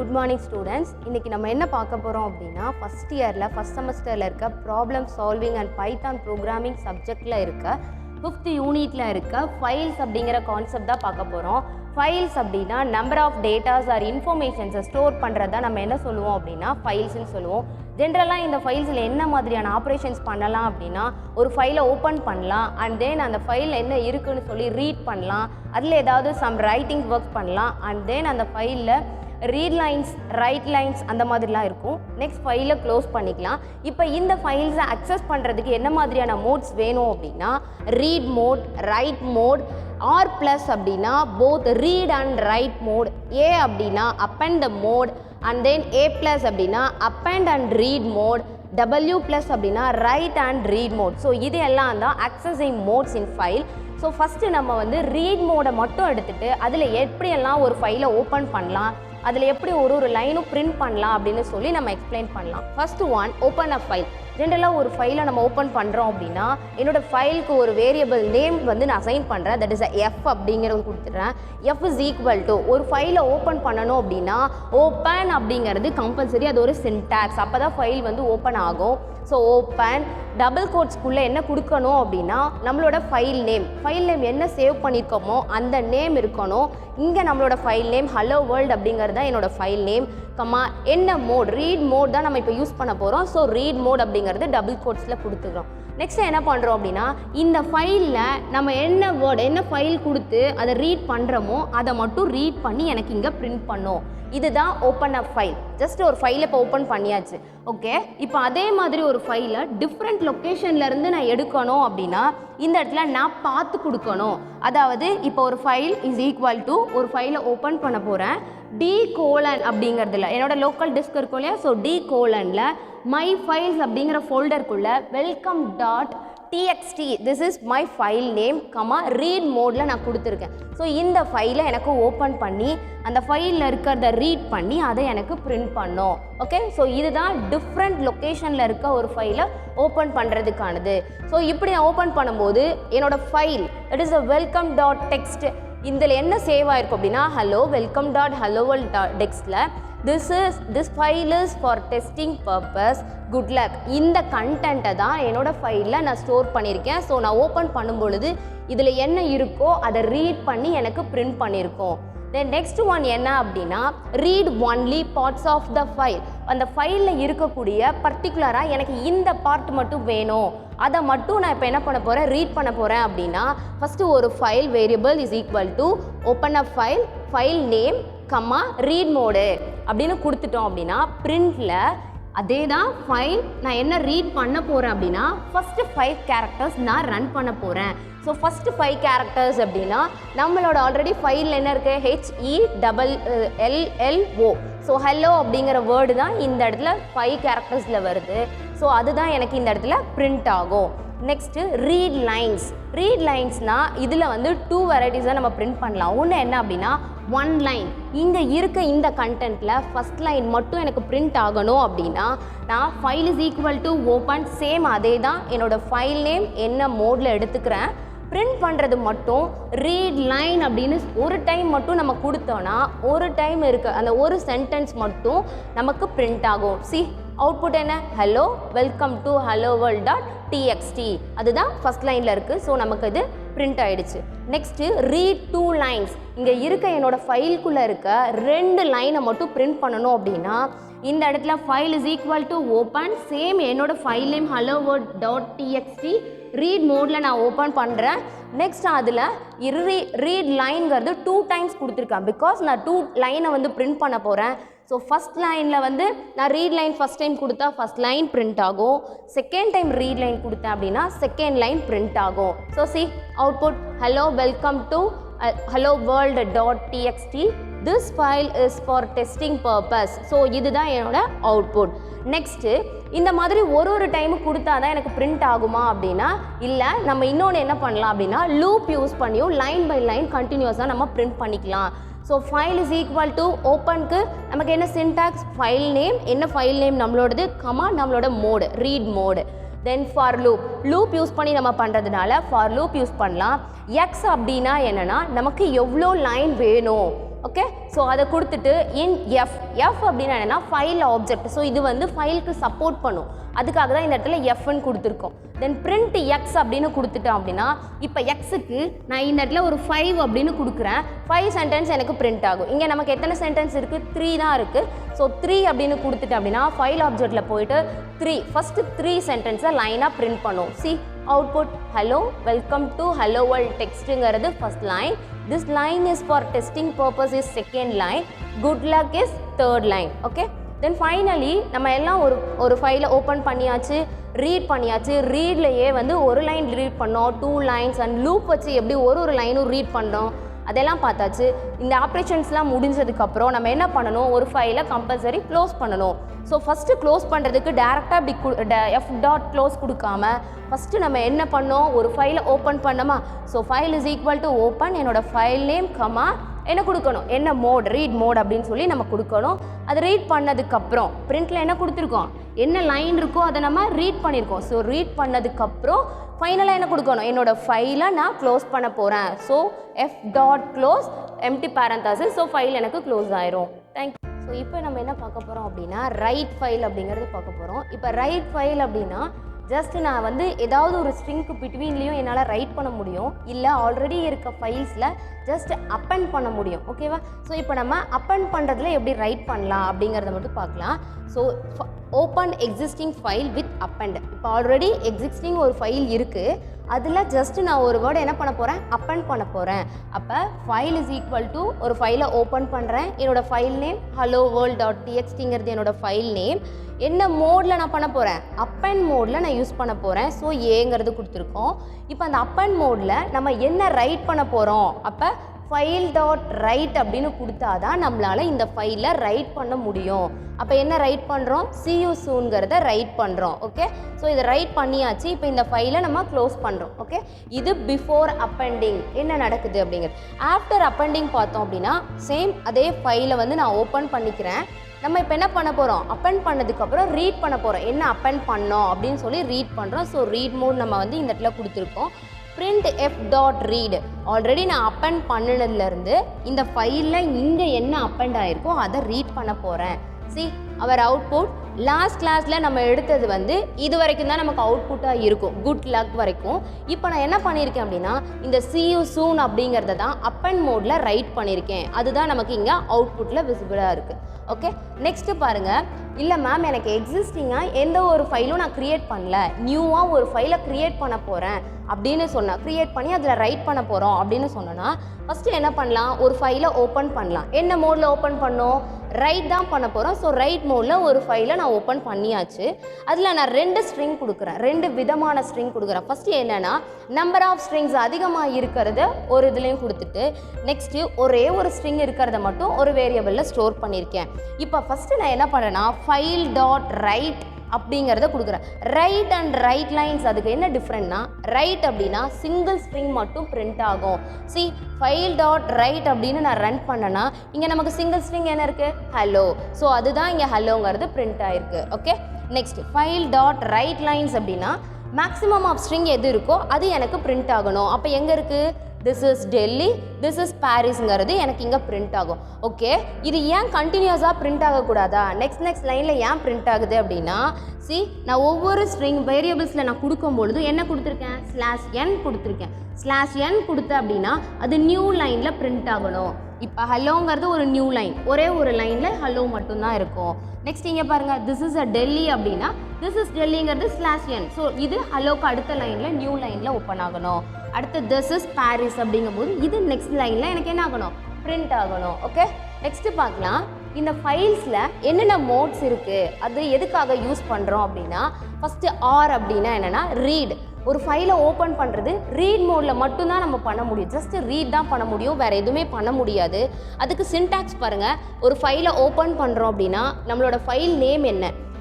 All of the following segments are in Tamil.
Good morning students. இன்றைக்கி நம்ம என்ன பார்க்க போகிறோம் அப்படின்னா ஃபஸ்ட் இயரில் ஃபஸ்ட் செமஸ்டரில் இருக்க problem solving and Python programming சப்ஜெக்டில் இருக்க 5th யூனிட்டில் இருக்க ஃபைல்ஸ் அப்படிங்கிற கான்செப்ட் தான் பார்க்க போகிறோம். ஃபைல்ஸ் அப்படின்னா நம்பர் ஆஃப் டேட்டாஸ் ஆர் இன்ஃபர்மேஷன்ஸை ஸ்டோர் பண்ணுறதா நம்ம என்ன சொல்லுவோம் அப்படின்னா ஃபைல்ஸ்ன்னு சொல்லுவோம். ஜென்ரலாக இந்த ஃபைல்ஸில் என்ன மாதிரியான ஆப்ரேஷன்ஸ் பண்ணலாம் அப்படின்னா ஒரு ஃபைலை ஓப்பன் பண்ணலாம் அண்ட் தென் அந்த ஃபைல் என்ன இருக்குன்னு சொல்லி ரீட் பண்ணலாம், அதில் ஏதாவது சம் ரைட்டிங் ஒர்க் பண்ணலாம் அண்ட் தென் அந்த ஃபைலில் ரீட் லைன்ஸ் ரைட் லைன்ஸ் அந்த மாதிரிலாம் இருக்கும். நெக்ஸ்ட் ஃபைலை க்ளோஸ் பண்ணிக்கலாம். இப்போ இந்த ஃபைல்ஸை அக்சஸ் பண்ணுறதுக்கு என்ன மாதிரியான மோட்ஸ் வேணும் அப்படின்னா read mode, write mode, R plus அப்படின்னா both read and write mode, A அப்படின்னா append the mode and then A plus அப்படின்னா append and read mode, W plus அப்படின்னா write and read mode. So இது எல்லாம் தான் accessing modes in file. So first நம்ம வந்து ரீட் மோடை மட்டும் எடுத்துகிட்டு அதில் எப்படியெல்லாம் ஒரு ஃபைலை ஓப்பன் பண்ணலாம், அதில் எப்படி ஒரு லைனும் பிரிண்ட் பண்ணலாம் அப்படின்னு சொல்லி நம்ம எக்ஸ்பிளைன் பண்ணலாம். ஃபர்ஸ்ட் ஒன், ஓப்பன் அ ஃபைல். ஜென்ரலாக ஒரு ஃபைலை நம்ம ஓப்பன் பண்ணுறோம் அப்படின்னா என்னோடய ஃபைலுக்கு ஒரு வேரியபிள் நேம் வந்து நான் அசைன் பண்ணுறேன், தட் இஸ் எஃப் அப்படிங்கிறது கொடுத்துட்றேன். எஃப் இஸ் ஈக்குவல் டு ஒரு ஃபைலை ஓப்பன் பண்ணணும் அப்படின்னா ஓப்பன் அப்படிங்கிறது கம்பல்சரி, அது ஒரு சின்டாக்ஸ், அப்போ தான் ஃபைல் வந்து ஓப்பன் ஆகும். ஸோ ஓப்பன் டபுள் கோட்ஸ்க்குள்ளே என்ன கொடுக்கணும் அப்படின்னா நம்மளோட ஃபைல் நேம் என்ன சேவ் பண்ணியிருக்கோமோ அந்த நேம் இருக்கணும். இங்கே நம்மளோட ஃபைல் நேம் ஹலோ வேர்ல்டு அப்படிங்கிறது தான் என்னோடய ஃபைல் நேம், கம்மா என்ன மோட், ரீட் மோட் தான் நம்ம இப்போ யூஸ் பண்ண போகிறோம். ஸோ ரீட் மோட் அப்படிங்கிறது டபுள் கோட்ஸில் கொடுத்துக்கிறோம். நெக்ஸ்ட் என்ன பண்ணுறோம் அப்படின்னா இந்த ஃபைலில் நம்ம என்ன வேர்டு என்ன ஃபைல் கொடுத்து அதை ரீட் பண்ணுறோமோ அதை மட்டும் ரீட் பண்ணி எனக்கு இங்கே பிரிண்ட் பண்ணோம். இதுதான் ஓப்பன் அப் ஃபைல். ஜஸ்ட் ஒரு ஃபைலை இப்போ ஓப்பன் பண்ணியாச்சு. ஓகே, இப்போ அதே மாதிரி ஒரு ஃபைலை டிஃப்ரெண்ட் லொக்கேஷன்லேருந்து நான் எடுக்கணும் அப்படின்னா இந்த இடத்துல நான் பார்த்து கொடுக்கணும். அதாவது இப்போ ஒரு ஃபைல் இஸ் ஈக்குவல் டு ஒரு ஃபைலை ஓப்பன் பண்ண போகிறேன், D: அப்படிங்கிறதுல என்னோட லோக்கல் டிஸ்க் இருக்கும் இல்லையா, ஸோ D: மை ஃபைல்ஸ் அப்படிங்கிற ஃபோல்டருக்குள்ளே welcome.txt this is my file name, comma read மோடில் நான் கொடுத்துருக்கேன். ஸோ இந்த ஃபைலை எனக்கு ஓப்பன் பண்ணி அந்த ஃபைலில் இருக்கிறத ரீட் பண்ணி அதை எனக்கு பிரிண்ட் பண்ணோம். ஓகே, ஸோ இதுதான் டிஃப்ரெண்ட் லொக்கேஷனில் இருக்க ஒரு ஃபைலை ஓப்பன் பண்ணுறதுக்கானது. ஸோ இப்படி நான் ஓப்பன் பண்ணும்போது என்னோடய file it is a welcome.txt இதில் என்ன சேவ் ஆகிருக்கும் அப்படின்னா hello welcome.hello.txt this file is for testing purpose, good luck. இந்த கண்டென்ட்டை தான் என்னோடய ஃபைலில் நான் ஸ்டோர் பண்ணியிருக்கேன். ஸோ நான் ஓப்பன் பண்ணும் பொழுது இதில் என்ன இருக்கோ அதை ரீட் பண்ணி எனக்கு பிரிண்ட் பண்ணியிருக்கோம். தென் நெக்ஸ்ட் ஒன் என்ன அப்படின்னா read only parts of the file. அந்த ஃபைலில் இருக்கக்கூடிய பர்டிகுலராக எனக்கு இந்த பார்ட் மட்டும் வேணும், அதை மட்டும் நான் இப்போ என்ன பண்ண போகிறேன், ரீட் பண்ண போகிறேன் அப்படின்னா ஃபஸ்ட்டு ஒரு file variable is equal to open a file, file name, comma read mode அப்படின்னு கொடுத்துட்டோம் அப்படின்னா பிரிண்டில் அதே தான் ஃபைல் நான் என்ன ரீட் பண்ண போகிறேன் அப்படின்னா ஃபஸ்ட்டு 5 கேரக்டர்ஸ் நான் ரன் பண்ண போகிறேன். ஸோ ஃபஸ்ட்டு 5 கேரக்டர்ஸ் அப்படின்னா நம்மளோட ஆல்ரெடி ஃபைலில் என்ன இருக்குது HELLO. ஸோ ஹெல்லோ அப்படிங்கிற வேர்டு தான் இந்த இடத்துல 5 கேரக்டர்ஸில் வருது. ஸோ அதுதான் எனக்கு இந்த இடத்துல பிரிண்ட் ஆகும். நெக்ஸ்ட்டு ரீட் லைன்ஸ்னால் இதில் வந்து 2 வெரைட்டிஸாக நம்ம பிரிண்ட் பண்ணலாம். ஒன்று என்ன அப்படின்னா 1 லைன், இங்கே இருக்க இந்த கண்டென்ட்டில் ஃபஸ்ட் லைன் மட்டும் எனக்கு பிரிண்ட் ஆகணும் அப்படின்னா நான் file is equal to open, same அதே தான் என்னோடய ஃபைல் நேம் என்ன மோடில் எடுத்துக்கிறேன். பிரிண்ட் பண்ணுறது மட்டும் ரீட் லைன் அப்படின்னு ஒரு டைம் மட்டும் நம்ம கொடுத்தோன்னா ஒரு டைம் இருக்க அந்த ஒரு சென்டென்ஸ் மட்டும் நமக்கு பிரிண்ட் ஆகும். சி அவுட்புட் என்ன, hello welcome to hello world.txt அதுதான் ஃபஸ்ட் லைனில் இருக்குது. ஸோ நமக்கு இது பிரிண்ட் ஆகிடுச்சு. நெக்ஸ்ட்டு ரீட் 2 லைன்ஸ், இங்கே இருக்க என்னோடய ஃபைலுக்குள்ளே இருக்க 2 லைனை மட்டும் பிரிண்ட் பண்ணணும் அப்படின்னா இந்த இடத்துல file is equal to open, same என்னோட file name hello world.txt read மோடில் நான் ஓப்பன் பண்ணுறேன். நெக்ஸ்ட் அதில் ரீட் லைன்கிறது 2 டைம்ஸ் கொடுத்துருக்கேன், பிகாஸ் நான் 2 லைனை வந்து பிரிண்ட் பண்ண போகிறேன். ஸோ ஃபஸ்ட் லைனில் வந்து நான் ரீட் லைன் ஃபஸ்ட் டைம் கொடுத்தா ஃபஸ்ட் லைன் பிரிண்ட் ஆகும், செகண்ட் டைம் ரீட் லைன் கொடுத்தேன் அப்படின்னா செகண்ட் லைன் பிரிண்ட் ஆகும். So C output hello welcome to hello world.txt this file is for testing purpose. So இதுதான் என்னோட அவுட்புட். நெக்ஸ்ட்டு இந்த மாதிரி ஒரு டைமு கொடுத்தா தான் எனக்கு பிரிண்ட் ஆகுமா அப்படின்னா இல்லை, நம்ம இன்னொன்று என்ன பண்ணலாம் அப்படின்னா லூப் யூஸ் பண்ணியும் லைன் பை லைன் கண்டினியூஸாக நம்ம பிரிண்ட் பண்ணிக்கலாம். So file is equal to ஓப்பனுக்கு நமக்கு என்ன சின்டாக்ஸ், ஃபைல் நேம் என்ன ஃபைல் நேம் நம்மளோடது, கமா நம்மளோட mode read mode. Then for loop use பண்ணி நம்ம பண்ணுறதுனால ஃபார் லூப் யூஸ் பண்ணலாம். எக்ஸ் அப்படின்னா என்னென்னா நமக்கு எவ்வளோ லைன் வேணும், ஓகே. ஸோ அதை கொடுத்துட்டு இன் எஃப் எஃப் அப்படின்னா என்னென்னா ஃபைல் ஆப்ஜெக்ட். ஸோ இது வந்து ஃபைலுக்கு சப்போர்ட் பண்ணும், அதுக்காக தான் இந்த இடத்துல எஃப்னு கொடுத்துருக்கோம். தென் பிரிண்ட் எக்ஸ் அப்படின்னு கொடுத்துட்டோம் அப்படின்னா இப்போ எக்ஸுக்கு நான் இந்த இடத்துல ஒரு 5 அப்படின்னு கொடுக்குறேன். 5 சென்டென்ஸ் எனக்கு பிரிண்ட் ஆகும். இங்கே நமக்கு எத்தனை சென்டென்ஸ் இருக்குது? 3 தான் இருக்குது. ஸோ 3 அப்படின்னு கொடுத்துட்டேன் அப்படின்னா ஃபைல் ஆப்ஜெக்டில் போயிட்டு 3 ஃபஸ்ட்டு 3 சென்டென்ஸை லைனாக பிரிண்ட் பண்ணும். See output hello welcome to hello world டெக்ஸ்ட்டுங்கிறது first line. This line is for testing purpose is second line. Good luck is third line. Okay, then finally நம்ம எல்லாம் ஒரு ஃபைலை ஓப்பன் பண்ணியாச்சு, ரீட் பண்ணியாச்சு. ரீட்லையே வந்து ஒரு லைன் ரீட் பண்ணோம், 2 லைன்ஸ் அண்ட் லூப் வச்சு எப்படி ஒரு லைனும் ரீட் பண்ணோம் அதெல்லாம் பார்த்தாச்சு. இந்த ஆப்ரேஷன்ஸ்லாம் முடிஞ்சதுக்கப்புறம் நம்ம என்ன பண்ணணும்? ஒரு ஃபைலை கம்பல்சரி க்ளோஸ் பண்ணணும். ஸோ ஃபஸ்ட்டு க்ளோஸ் பண்ணுறதுக்கு டேரெக்டாக இப்படி எஃப் டாட் க்ளோஸ் கொடுக்காம ஃபஸ்ட்டு நம்ம என்ன பண்ணோம்? ஒரு ஃபைலை ஓப்பன் பண்ணோமா? So file is equal to open, என்னோடய ஃபைல் நேம் கமா என்ன கொடுக்கணும்? என்ன மோட், ரீட் மோட் அப்படின்னு சொல்லி நம்ம கொடுக்கணும். அது ரீட் பண்ணதுக்கப்புறம் பிரிண்டில் என்ன கொடுத்துருக்கோம்? என்ன லைன் இருக்கோ அதை நம்ம ரீட் பண்ணியிருக்கோம். ஸோ ரீட் பண்ணதுக்கப்புறம் ஃபைனலாக என்ன கொடுக்கணும்? என்னோடய ஃபைலை நான் க்ளோஸ் பண்ண போகிறேன். So F dot close empty parenthesis. So file எனக்கு க்ளோஸ் ஆயிரும். தேங்க்யூ. ஸோ இப்போ நம்ம என்ன பார்க்க போகிறோம் அப்படின்னா ரைட் ஃபைல் அப்படிங்கிறது பார்க்க போகிறோம். இப்போ ரைட் ஃபைல் அப்படின்னா ஜஸ்ட் நான் வந்து ஏதாவது ஒரு ஸ்ட்ரிங்க்கு பிட்வீன்லேயும் என்னால் ரைட் பண்ண முடியும், இல்லை ஆல்ரெடி இருக்க ஃபைல்ஸில் ஜஸ்ட் அப்பெண்ட் பண்ண முடியும். ஓகேவா? ஸோ இப்போ நம்ம அப்பெண்ட் பண்ணுறதுல எப்படி ரைட் பண்ணலாம் அப்படிங்கிறத மட்டும் பார்க்கலாம். So open existing file with append. இப்போ ஆல்ரெடி எக்ஸிஸ்டிங் ஒரு ஃபைல் இருக்குது, அதில் ஜஸ்ட்டு நான் ஒரு வேர்டு என்ன பண்ண போகிறேன்? அப்பெண்ட் பண்ண போகிறேன். அப்போ ஃபைல் இஸ் ஈக்குவல் டு ஒரு ஃபைலை ஓப்பன் பண்ணுறேன். என்னோடய file name hello world dot டிஎக்ஸ்டிங்கிறது என்னோடய ஃபைல் நேம். என்ன மோடில் நான் பண்ண போகிறேன்? அப்பெண்ட் மோடில் நான் யூஸ் பண்ண போகிறேன். ஸோ ஏங்கிறது கொடுத்துருக்கோம். இப்போ அந்த அப்பெண்ட் மோடில் நம்ம என்ன ரைட் பண்ண போகிறோம்? அப்போ ஃபைல் டாட் ரைட் அப்படின்னு கொடுத்தா தான் நம்மளால் இந்த ஃபைலில் ரைட் பண்ண முடியும். அப்போ என்ன ரைட் பண்ணுறோம்? see you soonங்கிறத ரைட் பண்ணுறோம். ஓகே, ஸோ இதை ரைட் பண்ணியாச்சு. இப்போ இந்த ஃபைலை நம்ம க்ளோஸ் பண்ணுறோம். ஓகே, இது பிஃபோர் அப்பெண்டிங் என்ன நடக்குது அப்படிங்கிறது. ஆஃப்டர் அப்பெண்டிங் பார்த்தோம் அப்படின்னா சேம் அதே ஃபைலை வந்து நான் ஓப்பன் பண்ணிக்கிறேன். நம்ம இப்போ என்ன பண்ண போகிறோம்? அப்பெண்ட் பண்ணதுக்கப்புறம் ரீட் பண்ண போகிறோம். என்ன அப்பெண்ட் பண்ணோம் அப்படின்னு சொல்லி ரீட் பண்ணுறோம். ஸோ ரீட் மோட் நம்ம வந்து இந்த இடத்துல கொடுத்துருக்கோம். print f dot read already நான் அப்பெண்ட் பண்ணினதுலேருந்து இந்த ஃபைலில் இங்கே என்ன அப்பெண்ட் ஆகிருக்கோ அதை ரீட் பண்ண போகிறேன். சி அவர் அவுட்புட் லாஸ்ட் கிளாஸில் நம்ம எடுத்தது வந்து இது வரைக்கும் தான் நமக்கு அவுட்புட்டாக இருக்கும், குட் லக் வரைக்கும். இப்போ நான் என்ன பண்ணியிருக்கேன் அப்படின்னா இந்த see you soon அப்படிங்கிறத தான் அப்பெண்ட் மோடில் ரைட் பண்ணியிருக்கேன். அதுதான் நமக்கு இங்கே அவுட்புட்டில் விசிபிளாக இருக்குது. ஓகே, நெக்ஸ்ட்டு பாருங்கள். இல்லை மேம் எனக்கு எக்ஸிஸ்டிங்காக எந்த ஒரு ஃபைலும் நான் க்ரியேட் பண்ணல, நியூவாக ஒரு ஃபைலை க்ரியேட் பண்ண போகிறேன் அப்படின்னு சொன்னால், க்ரியேட் பண்ணி அதில் ரைட் பண்ண போகிறோம் அப்படின்னு சொன்னோன்னா ஃபஸ்ட்டு என்ன பண்ணலாம்? ஒரு ஃபைலை ஓப்பன் பண்ணலாம். என்ன மோடில் ஓப்பன் பண்ணோம்? ரைட் தான் பண்ண போகிறோம். ஸோ ரைட் மோடில் ஒரு ஃபைலை நான் ஓப்பன் பண்ணியாச்சு. அதில் நான் 2 ஸ்ட்ரிங் கொடுக்குறேன், 2 விதமான ஸ்ட்ரிங் கொடுக்குறேன். ஃபஸ்ட்டு என்னென்னா நம்பர் ஆஃப் ஸ்ட்ரிங்ஸ் அதிகமாக இருக்கிறத ஒரு இதுலேயும் கொடுத்துட்டு நெக்ஸ்ட்டு ஒரே ஒரு ஸ்ட்ரிங் இருக்கிறத மட்டும் ஒரு வேரியபிளில் ஸ்டோர் பண்ணியிருக்கேன். இப்போ ஃபஸ்ட்டு நான் என்ன பண்ணுறேன்னா ஃபைல் டாட் ரைட் அப்படிங்கிறத கொடுக்குறேன். ரைட் அண்ட் ரைட் லைன்ஸ் அதுக்கு என்ன டிஃப்ரெண்ட்னா, ரைட் அப்படின்னா சிங்கிள் ஸ்ட்ரிங் மட்டும் பிரிண்ட் ஆகும். சி ஃபைல் டாட் ரைட் அப்படின்னு நான் ரன் பண்ணேன்னா இங்கே நமக்கு சிங்கிள் ஸ்ட்ரிங் என்ன இருக்குது? ஹலோ. ஸோ அதுதான் இங்கே ஹலோங்கிறது பிரிண்ட் ஆகிருக்கு. Okay, next file dot write lines அப்படின்னா மேக்ஸிமம் ஆஃப் ஸ்ட்ரிங் எது இருக்கோ அது எனக்கு பிரிண்ட் ஆகணும். அப்போ எங்கே இருக்குது? This is Delhi, this is பாரிஸ்ங்கிறது எனக்கு இங்கே பிரிண்ட் ஆகும். ஓகே, இது ஏன் கண்டினியூஸாக பிரிண்ட் ஆகக்கூடாதா? நெக்ஸ்ட் லைனில் ஏன் பிரிண்ட் ஆகுது அப்படின்னா, சி நான் ஒவ்வொரு ஸ்ட்ரிங் வேரியபிள்ஸில் நான் கொடுக்கும்பொழுது என்ன கொடுத்துருக்கேன்? /n கொடுத்துருக்கேன். /n கொடுத்த அப்படின்னா அது நியூ லைனில் பிரிண்ட் ஆகணும். இப்போ ஹலோங்கிறது ஒரு நியூ லைன், ஒரே ஒரு லைனில் ஹலோ மட்டும்தான் இருக்கும். நெக்ஸ்ட் இங்கே பாருங்கள், திஸ் இஸ் அ டெல்லி அப்படின்னா திஸ் இஸ் டெல்லிங்கிறது /n. ஸோ இது ஹலோக்கு அடுத்த லைனில் நியூ லைனில் ஓப்பன் ஆகணும். அடுத்து திஸ் இஸ் பாரிஸ் அப்படிங்கும்போது இது நெக்ஸ்ட் லைனில் எனக்கு என்ன ஆகணும்? பிரிண்ட் ஆகணும். ஓகே, நெக்ஸ்ட்டு பார்க்கலாம். இந்த ஃபைல்ஸில் என்னென்ன மோட்ஸ் இருக்குது, அது எதுக்காக யூஸ் பண்ணுறோம் அப்படின்னா, ஃபஸ்ட்டு ஆர் அப்படின்னா என்னென்னா ரீட். ஒரு ஃபைலை ஓப்பன் பண்ணுறது ரீட் மோடில் மட்டும்தான் நம்ம பண்ண முடியும். ஜஸ்ட் ரீட் தான் பண்ண முடியும், வேறு எதுவுமே பண்ண முடியாது. அதுக்கு சின்டாக்ஸ் பாருங்கள். ஒரு ஃபைலை ஓப்பன் பண்ணுறோம் அப்படின்னா நம்மளோட ஃபைல் நேம்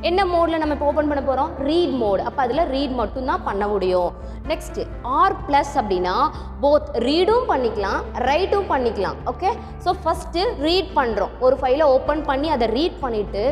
என்ன மோடில் நம்ம இப்போ ஓப்பன் பண்ண போகிறோம்? Read mode. அப்போ அதில் ரீட் மட்டும்தான் பண்ண முடியும். நெக்ஸ்ட்டு ஆர் ப்ளஸ் அப்படின்னா போத் ரீடும் பண்ணிக்கலாம் ரைட்டும் பண்ணிக்கலாம். ஓகே, ஸோ ஃபஸ்ட்டு ரீட் பண்ணுறோம். ஒரு ஃபைலை ஓப்பன் பண்ணி அதை ரீட் பண்ணிவிட்டு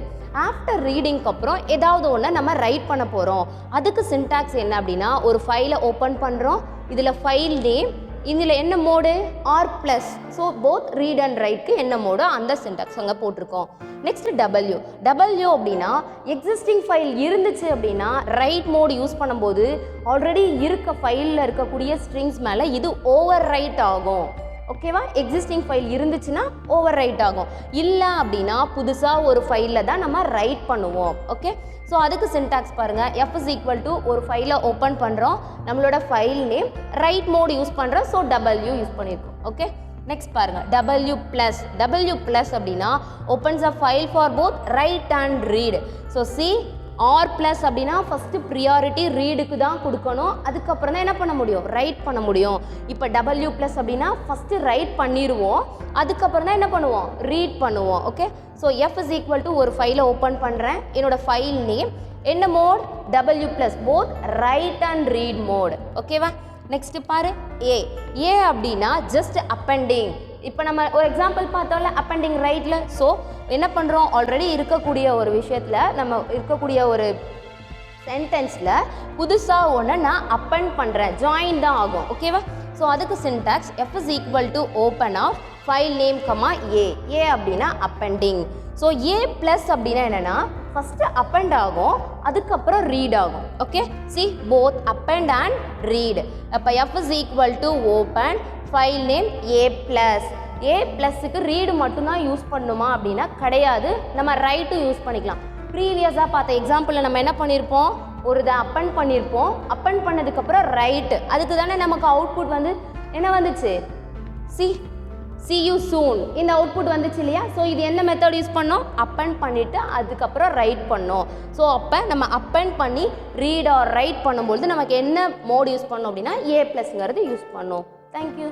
ஆஃப்டர் ரீடிங்க்கு அப்புறம் ஏதாவது ஒன்று நம்ம ரைட் பண்ண போகிறோம். அதுக்கு சின்டாக்ஸ் என்ன அப்படின்னா, ஒரு ஃபைலை ஓப்பன் பண்ணுறோம், இதில் ஃபைல் நேம் இதில் என்ன mode R plus. So both read and ரைட்க்கு என்ன மோடு அந்த சின்டாக்ஸ் அங்கே போட்டிருக்கோம். நெக்ஸ்ட் டபிள்யூ அப்படின்னா எக்ஸிஸ்டிங் ஃபைல் இருந்துச்சு அப்படின்னா ரைட் மோடு யூஸ் பண்ணும்போது ஆல்ரெடி இருக்க ஃபைலில் இருக்கக்கூடிய ஸ்ட்ரிங்ஸ் மேலே இது ஓவர் ரைட் ஆகும். ஓகேவா? எக்ஸிஸ்டிங் ஃபைல் இருந்துச்சுன்னா ஓவர் ரைட் ஆகும். இல்லை அப்படின்னா புதுசாக ஒரு ஃபைலில் தான் நம்ம ரைட் பண்ணுவோம். ஓகே, ஸோ அதுக்கு சின்டாக்ஸ் பாருங்கள். எஃப் இஸ் ஈக்குவல் டு ஒரு ஃபைலை ஓப்பன் பண்ணுறோம், நம்மளோட file name write mode use பண்ணுறோம், ஸோ டபிள்யூ யூஸ் பண்ணியிருக்கோம். ஓகே, நெக்ஸ்ட் பாருங்கள் டபிள்யூ ப்ளஸ் அப்படின்னா opens a file for both write and read. So see R plus அப்படின்னா ஃபஸ்ட்டு ப்ரியாரிட்டி ரீடுக்கு தான் கொடுக்கணும், அதுக்கப்புறம் தான் என்ன பண்ண முடியும் ரைட் பண்ண முடியும். இப்போ டபிள்யூ ப்ளஸ் அப்படின்னா ஃபஸ்ட்டு ரைட் பண்ணிடுவோம், அதுக்கப்புறம் தான் என்ன பண்ணுவோம் ரீட் பண்ணுவோம். Okay, so F is equal to ஒரு ஃபைலை ஓப்பன் பண்ணுறேன், என்னோடய ஃபைல் நேம் என்ன mode W plus both write and read mode. ஓகேவா? நெக்ஸ்ட்டு பாரு ஏ அப்படின்னா ஜஸ்ட் அப்பெண்டிங். இப்போ நம்ம ஒரு எக்ஸாம்பிள் பார்த்தோம்ல அப்பெண்டிங் ரைட்டில். ஸோ என்ன பண்ணுறோம் ஆல்ரெடி இருக்கக்கூடிய ஒரு விஷயத்தில் நம்ம இருக்கக்கூடிய ஒரு சென்டென்ஸில் புதுசாக ஒன்று நான் அப்பெண்ட் பண்ணுறேன், ஜாயின் தான் ஆகும். ஓகேவா? ஸோ அதுக்கு syntax F is equal to open of file name comma A அப்படின்னா அப்பெண்டிங். ஸோ ஏ ப்ளஸ் அப்படின்னா என்னென்னா ஃபஸ்ட்டு அப்பெண்ட் ஆகும், அதுக்கப்புறம் ரீட் ஆகும். Okay, see both append and read. அப்போ F is equal to open file name A ப்ளஸ்ஸுக்கு ரீடு மட்டும்தான் யூஸ் பண்ணணுமா அப்படின்னா கிடையாது, நம்ம ரைட்டும் யூஸ் பண்ணிக்கலாம். ப்ரீவியஸாக பார்த்த எக்ஸாம்பிளில் நம்ம என்ன பண்ணியிருப்போம், ஒரு இதை அப்பெண்ட் பண்ணியிருப்போம், அப்பெண்ட் பண்ணதுக்கப்புறம் ரைட்டு, அதுக்கு தானே நமக்கு அவுட்புட் வந்து என்ன வந்துச்சு see you soon இந்த அவுட்புட் வந்துச்சு இல்லையா? ஸோ இது என்ன மெத்தட் யூஸ் பண்ணோம், அப்பெண்ட் பண்ணிவிட்டு அதுக்கப்புறம் ரைட் பண்ணோம். ஸோ அப்போ நம்ம அப்பெண்ட் பண்ணி ரீட் ஆர் ரைட் பண்ணும்பொழுது நமக்கு என்ன மோட் யூஸ் பண்ணோம் அப்படின்னா ஏ ப்ளஸ்ங்கிறது யூஸ் பண்ணோம். தேங்க்யூ.